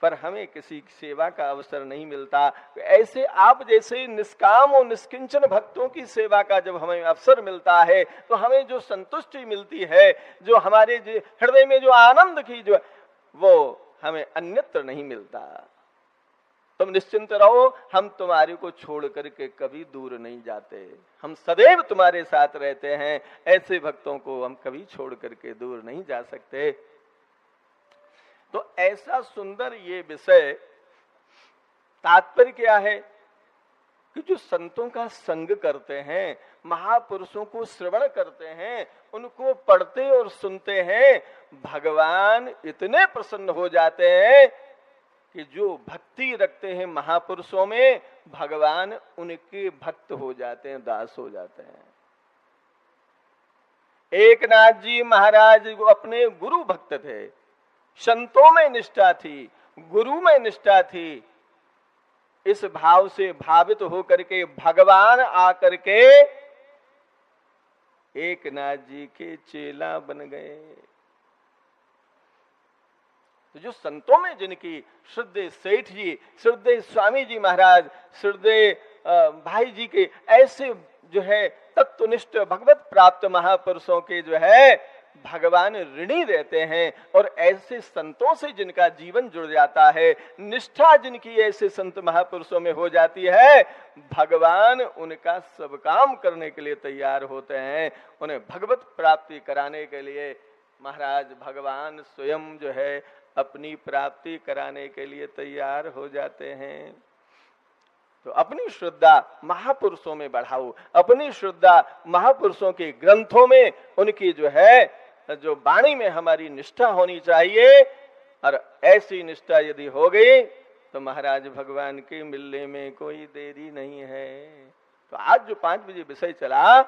पर हमें किसी सेवा का अवसर नहीं मिलता। ऐसे आप जैसे निष्काम और निष्किंचन भक्तों की सेवा का जब हमें अवसर मिलता है तो हमें जो संतुष्टि मिलती है, जो हमारे हृदय में जो आनंद की जो, वो हमें अन्यत्र नहीं मिलता। तुम निश्चिंत रहो, हम तुम्हारे को छोड़ करके कभी दूर नहीं जाते, हम सदैव तुम्हारे साथ रहते हैं। ऐसे भक्तों को हम कभी छोड़ करके दूर नहीं जा सकते। तो ऐसा सुंदर ये विषय, तात्पर्य क्या है कि जो संतों का संग करते हैं, महापुरुषों को श्रवण करते हैं, उनको पढ़ते और सुनते हैं, भगवान इतने प्रसन्न हो जाते हैं कि जो भक्ति रखते हैं महापुरुषों में, भगवान उनके भक्त हो जाते हैं, दास हो जाते हैं। एकनाथ जी महाराज अपने गुरु भक्त थे, संतों में निष्ठा थी, गुरु में निष्ठा थी। इस भाव से भावित होकर के भगवान आकर के एकनाथ जी के चेला बन गए। तो जो संतों में जिनकी, श्रद्धेय सेठ जी, श्रद्धेय स्वामी जी महाराज, श्रद्धेय भाई जी के, ऐसे जो है तत्वनिष्ठ भगवत प्राप्त महापुरुषों के जो है भगवान ऋणी रहते हैं। और ऐसे संतों से जिनका जीवन जुड़ जाता है, निष्ठा जिनकी ऐसे संत महापुरुषों में हो जाती है, भगवान उनका सब काम करने के लिए तैयार होते हैं। उन्हें भगवत प्राप्ति कराने के लिए महाराज भगवान स्वयं जो है अपनी प्राप्ति कराने के लिए तैयार हो जाते हैं। तो अपनी श्रद्धा महापुरुषों में बढ़ाओ, अपनी श्रद्धा महापुरुषों के ग्रंथों में, उनकी जो है जो वाणी में हमारी निष्ठा होनी चाहिए। और ऐसी निष्ठा यदि हो गई तो महाराज भगवान के मिलने में कोई देरी नहीं है। तो आज जो 5 बजे विषय चला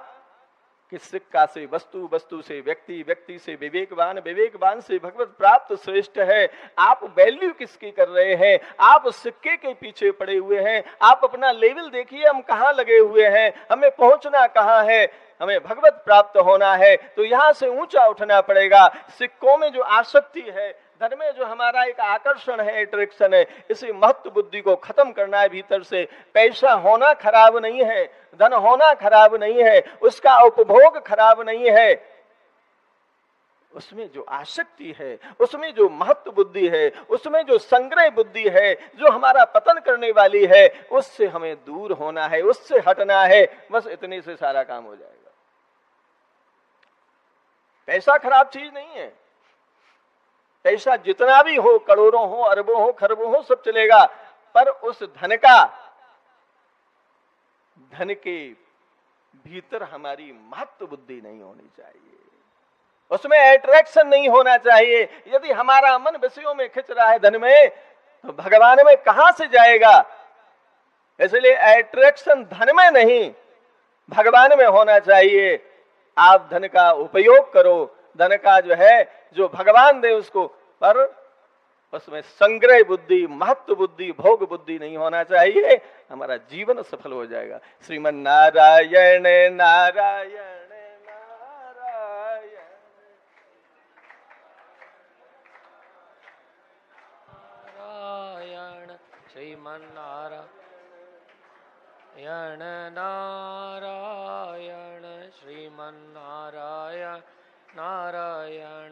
कि सिक्का से वस्तु, वस्तु से व्यक्ति, व्यक्ति से विवेकवान, विवेकवान से भगवत प्राप्त श्रेष्ठ है। आप वैल्यू किसकी कर रहे हैं? आप सिक्के के पीछे पड़े हुए हैं। आप अपना लेवल देखिए, हम कहाँ लगे हुए हैं, हमें पहुंचना कहाँ है। हमें भगवत प्राप्त होना है तो यहाँ से ऊंचा उठना पड़ेगा। सिक्कों में जो आसक्ति है, धन में जो हमारा एक आकर्षण है, अट्रैक्शन है, इसी महत्व बुद्धि को खत्म करना है भीतर से। पैसा होना खराब नहीं है, धन होना खराब नहीं है, उसका उपभोग खराब नहीं है, उसमें जो आसक्ति है, उसमें जो महत्व बुद्धि है, उसमें जो संग्रह बुद्धि है, जो हमारा पतन करने वाली है, उससे हमें दूर होना है, उससे हटना है। बस इतने से सारा काम हो जाएगा। पैसा खराब चीज नहीं है, पैसा जितना भी हो, करोड़ों हो, अरबों हो, खरबों हो, सब चलेगा। पर उस धन का, धन के भीतर हमारी महत्व बुद्धि नहीं होनी चाहिए, उसमें अट्रैक्शन नहीं होना चाहिए। यदि हमारा मन विषयों में खिंच रहा है धन में, तो भगवान में कहां से जाएगा। इसलिए अट्रैक्शन धन में नहीं, भगवान में होना चाहिए। आप धन का उपयोग करो, धन का जो है जो भगवान दे उसको, पर उसमें संग्रह बुद्धि, महत्व बुद्धि, भोग बुद्धि नहीं होना चाहिए। हमारा जीवन सफल हो जाएगा। श्रीमन नारायण नारायण नारायण। नारायण श्रीमन नारायण नारायण श्रीमन नारायण नारायण।